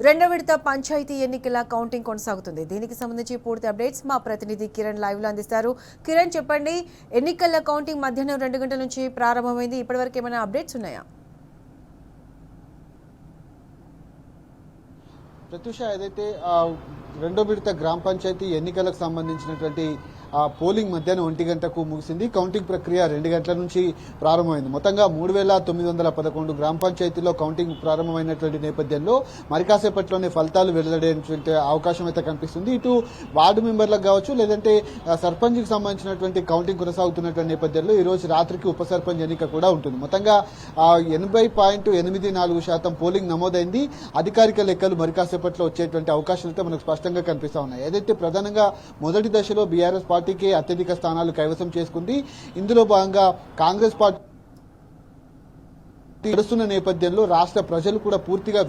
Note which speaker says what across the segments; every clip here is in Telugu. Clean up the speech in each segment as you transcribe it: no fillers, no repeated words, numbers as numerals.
Speaker 1: రెండో విడత పంచాయతీ ఎన్నికల కౌంటింగ్ కొనసాగుతుంది. దీనికి సంబంధించి పూర్తి అప్డేట్స్ మా ప్రతినిధి కిరణ్ లైవ్ లో అందిస్తారు. కిరణ్, చెప్పండి, ఎన్నికల కౌంటింగ్ మధ్యాహ్నం 2 గంటల నుంచి ప్రారంభమైంది. ఇప్పటివరకు ఏమైనా అప్డేట్స్ ఉన్నాయా?
Speaker 2: ప్రత్యూష, ఏదైతే రెండో విడత గ్రామ పంచాయతీ ఎన్నికలకు సంబంధించినటువంటి పోలింగ్ మధ్యాహ్నం 1 గంటకు ముగిసింది. కౌంటింగ్ ప్రక్రియ 2 గంటల నుంచి ప్రారంభమైంది. మొత్తంగా 3911 గ్రామ పంచాయతీలో కౌంటింగ్ ప్రారంభమైనటువంటి నేపథ్యంలో మరి కాసేపట్లోనే ఫలితాలు వెల్లడేటువంటి అవకాశం అయితే కనిపిస్తుంది. ఇటు వార్డు మెంబర్లకు కావచ్చు, లేదంటే సర్పంచ్కి సంబంధించినటువంటి కౌంటింగ్ కొనసాగుతున్నటువంటి నేపథ్యంలో ఈ రోజు రాత్రికి ఉప సర్పంచ్ ఎన్నిక కూడా ఉంటుంది. మొత్తంగా 80.84% పోలింగ్ నమోదైంది. అధికారిక లెక్కలు మరి కాసేపట్లో వచ్చేటువంటి అవకాశాలు అయితే మనకు స్పష్టంగా కనిపిస్తా ఉన్నాయి. ఏదైతే ప్రధానంగా మొదటి దశలో బీఆర్ఎస్ పార్టీకి అత్యధిక స్థానాలు కైవసం చేసుకుంది. ఇందులో భాగంగా కాంగ్రెస్ పార్టీ నడుస్తున్న నేపథ్యంలో రాష్ట్ర ప్రజలు కూడా పూర్తిగా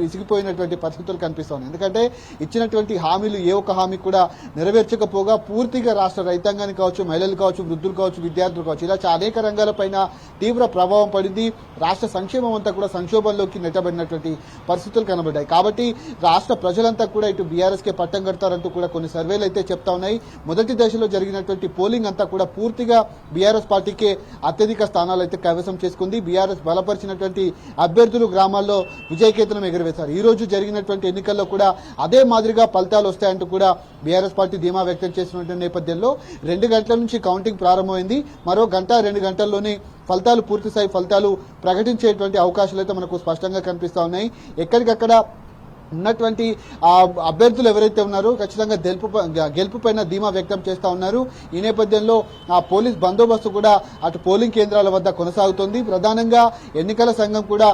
Speaker 2: విసిగిపోయినటువంటి పరిస్థితులు కనిపిస్తున్నాయి. ఎందుకంటే ఇచ్చినటువంటి హామీలు ఏ ఒక్క హామీ కూడా నెరవేర్చకపోగా పూర్తిగా రాష్ట్ర రైతాంగానికి కావచ్చు, మహిళలు కావచ్చు, వృద్ధులు కావచ్చు, విద్యార్థులు కావచ్చు, ఇలా అనేక రంగాలపైన తీవ్ర ప్రభావం పడింది. రాష్ట్ర సంక్షేమం అంతా కూడా సంక్షోభంలోకి నెట్టబడినటువంటి పరిస్థితులు కనబడ్డాయి. కాబట్టి రాష్ట్ర ప్రజలంతా కూడా ఇటు బీఆర్ఎస్ కే పట్టం కడతారంటూ కూడా కొన్ని సర్వేలు అయితే చెప్తా ఉన్నాయి. మొదటి దశలో జరిగినటువంటి పోలింగ్ అంతా కూడా పూర్తిగా బీఆర్ఎస్ పార్టీకే అత్యధిక స్థానాలు అయితే కైవసం చేసుకుంది. బీఆర్ఎస్ బలపరిచినటువంటి అభ్యర్థులు గ్రామాల్లో విజయకేతనం ఎగురవేశారు. ఈ రోజు జరిగినటువంటి ఎన్నికల్లో కూడా అదే మాదిరిగా ఫలితాలు వస్తాయంటూ కూడా బీఆర్ఎస్ పార్టీ ధీమా వ్యక్తం చేసినటువంటి నేపథ్యంలో 2 గంటల నుంచి కౌంటింగ్ ప్రారంభమైంది. మరో గంట 2 గంటల్లోనే ఫలితాలు పూర్తిస్థాయి ఫలితాలు ప్రకటించేటువంటి అవకాశాలు అయితే మనకు స్పష్టంగా కనిపిస్తా ఉన్నాయి. ఎక్కడికక్కడ ఉన్నటువంటి అభ్యర్థులు ఎవరైతే ఉన్నారో ఖచ్చితంగా గెలుపు పైన ధీమా వ్యక్తం చేస్తా ఉన్నారు. ఈ నేపథ్యంలో పోలీస్ బందోబస్తు కూడా అటు పోలింగ్ కేంద్రాల వద్ద కొనసాగుతుంది. ప్రధానంగా ఎన్నికల సంఘం కూడా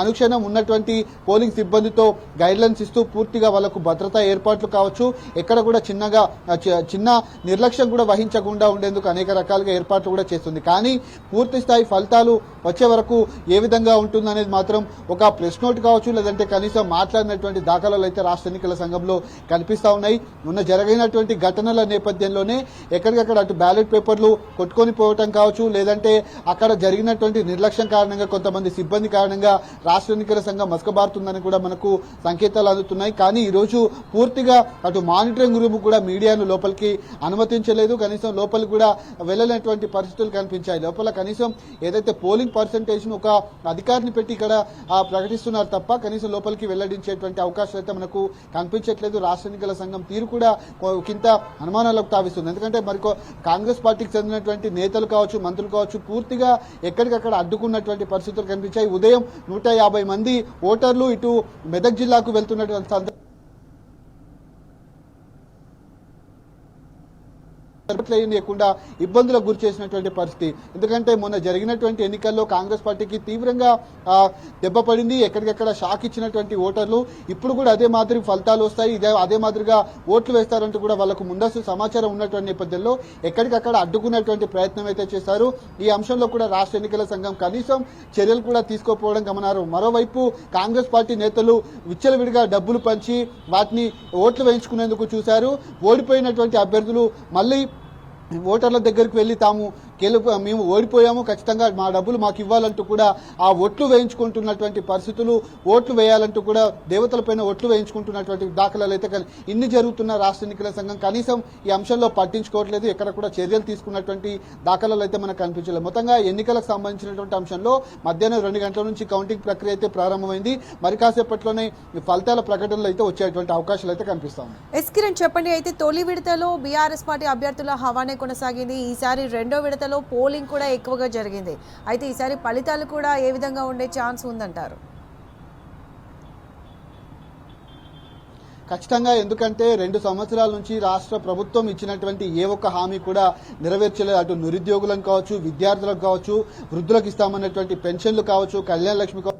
Speaker 2: అనుక్షణం ఉన్నటువంటి పోలింగ్ సిబ్బందితో గైడ్లైన్స్ ఇస్తూ పూర్తిగా వాళ్లకు భద్రతా ఏర్పాట్లు కావచ్చు, ఎక్కడ కూడా చిన్న నిర్లక్ష్యం కూడా వహించకుండా ఉండేందుకు అనేక రకాలుగా ఏర్పాట్లు కూడా చేస్తుంది. కానీ పూర్తి స్థాయి ఫలితాలు వచ్చే వరకు ఏ విధంగా ఉంటుందనేది మాత్రం ఒక ప్రెస్ నోట్ కావచ్చు, లేదంటే కనీసం మాట్లాడినటువంటి దాఖలాలు అయితే రాష్ట్ర ఎన్నికల సంఘంలో కనిపిస్తా ఉన్నాయి. మొన్న జరిగినటువంటి ఘటనల నేపథ్యంలోనే ఎక్కడికక్కడ అటు బ్యాలెట్ పేపర్లు కొట్టుకొని పోవటం కావచ్చు, లేదంటే అక్కడ జరిగినటువంటి నిర్లక్ష్యం కారణంగా కొంతమంది సిబ్బంది కారణంగా రాష్ట్ర ఎన్నికల సంఘం మసకబారుతుందని కూడా మనకు సంకేతాలు అందుతున్నాయి. కానీ ఈ రోజు పూర్తిగా అటు మానిటరింగ్ రూమ్ కూడా మీడియాను లోపలికి అనుమతించలేదు. కనీసం లోపలికి కూడా వెళ్ళలేనటువంటి పరిస్థితులు కనిపించాయి. లోపల కనీసం ఏదైతే పోలింగ్ పర్సంటేజ్ ఒక అధికారిని పెట్టి ఇక్కడ ప్రకటిస్తున్నారు తప్ప కనీసం లోపలికి వెల్లడించేటువంటి అవకాశాలు అయితే మనకు కనిపించట్లేదు. రాష్ట్ర ఎన్నికల సంఘం తీరు కూడా కింద అనుమానాలకు తావిస్తుంది. ఎందుకంటే మరి కాంగ్రెస్ పార్టీకి చెందినటువంటి నేతలు కావచ్చు, మంత్రులు కావచ్చు, పూర్తిగా ఎక్కడికక్కడ అడ్డుకున్నటువంటి పరిస్థితులు కనిపించాయి. ఉదయం 150 మంది ఓటర్లు ఇటు మెదక్ జిల్లాకు వెళ్తున్నటువంటి లేకుండా ఇబ్బందులకు గురి చేసినటువంటి పరిస్థితి. ఎందుకంటే మొన్న జరిగినటువంటి ఎన్నికల్లో కాంగ్రెస్ పార్టీకి తీవ్రంగా దెబ్బపడింది. ఎక్కడికెక్కడ షాక్ ఇచ్చినటువంటి ఓటర్లు ఇప్పుడు కూడా అదే మాదిరి ఫలితాలు వస్తాయి, అదే మాదిరిగా ఓట్లు వేస్తారంటూ కూడా వాళ్ళకు ముందస్తు సమాచారం ఉన్నటువంటి నేపథ్యంలో ఎక్కడికక్కడ అడ్డుకునేటువంటి ప్రయత్నం అయితే చేశారు. ఈ అంశంలో కూడా రాష్ట్ర ఎన్నికల సంఘం కనీసం చర్యలు కూడా తీసుకోకపోవడం గమనార్హం. మరోవైపు కాంగ్రెస్ పార్టీ నేతలు విచ్చలవిడిగా డబ్బులు పంచి వాటిని ఓట్లు వేయించుకునేందుకు చూశారు. ఓడిపోయినటువంటి అభ్యర్థులు మళ్ళీ ఓటర్ల దగ్గరికి వెళ్లి తాము మేము ఓడిపోయాము, ఖచ్చితంగా మా డబ్బులు మాకు ఇవ్వాలంటూ కూడా ఆ ఓట్లు వేయించుకుంటున్నటువంటి పరిస్థితులు, ఓట్లు వేయాలంటూ కూడా దేవతలపైన ఓట్లు వేయించుకుంటున్నటువంటి దాఖలాలు అయితే ఇన్ని జరుగుతున్న రాష్ట్ర ఎన్నికల సంఘం కనీసం ఈ అంశంలో పట్టించుకోవట్లేదు. ఎక్కడ కూడా చర్యలు తీసుకున్నటువంటి దాఖలాలు అయితే మనకు కనిపించలేదు. మొత్తంగా ఎన్నికలకు సంబంధించినటువంటి అంశంలో మధ్యాహ్నం 2 గంటల నుంచి కౌంటింగ్ ప్రక్రియ అయితే ప్రారంభమైంది. మరి కాసేపట్లోనే ఫలితాల ప్రకటనలు అయితే వచ్చేటువంటి అవకాశాలు అయితే కనిపిస్తాయి.
Speaker 1: కిరణ్, చెప్పండి, అయితే తొలి విడతలో బీఆర్ఎస్ పార్టీ అభ్యర్థుల హవానే కొనసాగింది. ఈసారి రెండో విడతలో పోలింగ్ కూడా ఎక్కువగా జరిగింది. అయితే ఈసారి ఫలితాలు కూడా ఏ విధంగా ఉండే ఛాన్స్ ఉందంటారు?
Speaker 2: ఖచ్చితంగా, ఎందుకంటే 2 సంవత్సరాల నుంచి రాష్ట్ర ప్రభుత్వం ఇచ్చినటువంటి ఏ ఒక్క హామీ కూడా నెరవేర్చలేదు. అటు నిరుద్యోగులను కావచ్చు, విద్యార్థులకు కావచ్చు, వృద్ధులకు ఇస్తామన్నటువంటి పెన్షన్లు కావచ్చు, కళ్యాణ లక్ష్మి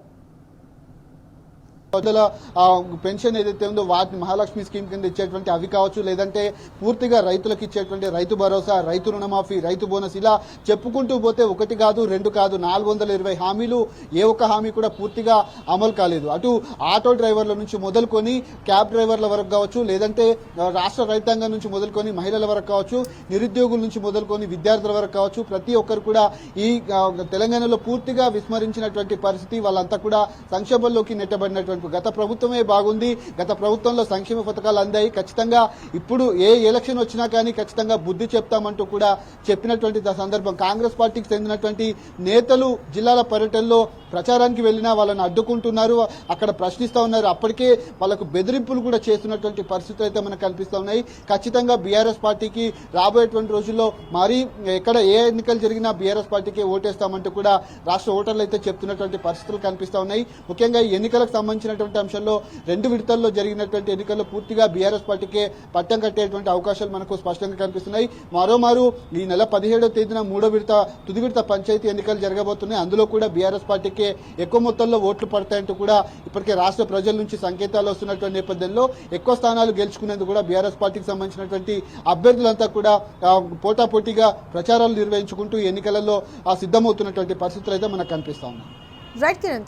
Speaker 2: పెన్షన్ ఏదైతే ఉందో వాటిని మహాలక్ష్మి స్కీమ్ కింద ఇచ్చేటువంటి అవి కావచ్చు, లేదంటే పూర్తిగా రైతులకు ఇచ్చేటువంటి రైతు భరోసా, రైతు రుణమాఫీ, రైతు బోనస్, ఇలా చెప్పుకుంటూ పోతే 1 కాదు 2 కాదు 420 హామీలు, ఏ ఒక్క హామీ కూడా పూర్తిగా అమలు కాలేదు. అటు ఆటో డ్రైవర్ల నుంచి మొదలుకొని క్యాబ్ డ్రైవర్ల వరకు కావచ్చు, లేదంటే రాష్ట్ర రైతాంగం నుంచి మొదలుకొని మహిళల వరకు కావచ్చు, నిరుద్యోగుల నుంచి మొదలుకొని విద్యార్థుల వరకు కావచ్చు, ప్రతి ఒక్కరు కూడా ఈ తెలంగాణలో పూర్తిగా విస్మరించినటువంటి పరిస్థితి. వాళ్ళంతా కూడా సంక్షోభంలోకి నెట్టబడినటువంటి చెప్తున్నటువంటి గత ప్రభుత్వమే బాగుంది, గత ప్రభుత్వంలో సంక్షేమ పథకాలు అందాయి, ఖచ్చితంగా ఇప్పుడు ఏ ఎలక్షన్ వచ్చినా కానీ ఖచ్చితంగా బుద్ధి చెప్తామంటూ కూడా చెప్పినటువంటి సందర్భం. కాంగ్రెస్ పార్టీకి చెందినటువంటి నేతలు జిల్లాల పర్యటనలో ప్రచారానికి వెళ్ళినా వాళ్ళని అడ్డుకుంటున్నారు, అక్కడ ప్రశ్నిస్తూ ఉన్నారు. అప్పటికే వాళ్ళకు బెదిరింపులు కూడా చేస్తున్నటువంటి పరిస్థితులు అయితే మనకు కనిపిస్తూ ఉన్నాయి. ఖచ్చితంగా బీఆర్ఎస్ పార్టీకి రాబోయేటువంటి రోజుల్లో మరి ఎక్కడ ఏ ఎన్నికలు జరిగినా బీఆర్ఎస్ పార్టీకి ఓటేస్తామంటూ కూడా రాష్ట్ర ఓటర్లు అయితే చెప్తున్నటువంటి పరిస్థితులు కనిపిస్తూ ఉన్నాయి. ముఖ్యంగా ఈ ఎన్నికలకు సంబంధించినటువంటి అంశంలో 2 విడతల్లో జరిగినటువంటి ఎన్నికల్లో పూర్తిగా బీఆర్ఎస్ పార్టీకే పట్టం కట్టేటువంటి అవకాశాలు మనకు స్పష్టంగా కనిపిస్తున్నాయి. మరోమారు ఈ నెల 17వ తేదీన 3వ విడత తుది విడత పంచాయతీ ఎన్నికలు జరగబోతున్నాయి. అందులో కూడా బీఆర్ఎస్ పార్టీకే ఎక్కువ మొత్తంలో ఓట్లు పడతాయంటూ కూడా ఇప్పటికే రాష్ట్ర ప్రజల నుంచి సంకేతాలు వస్తున్నటువంటి నేపథ్యంలో ఎక్కువ స్థానాలు గెలుచుకునేందుకు కూడా బీఆర్ఎస్ పార్టీకి సంబంధించినటువంటి అభ్యర్థులంతా కూడా పోటాపోటీగా ప్రచారాలు నిర్వహించుకుంటూ ఎన్నికలలో సిద్ధమవుతున్నటువంటి పరిస్థితులు అయితే మనకు కనిపిస్తా ఉన్నాయి.
Speaker 1: రైట్ కిరణ్.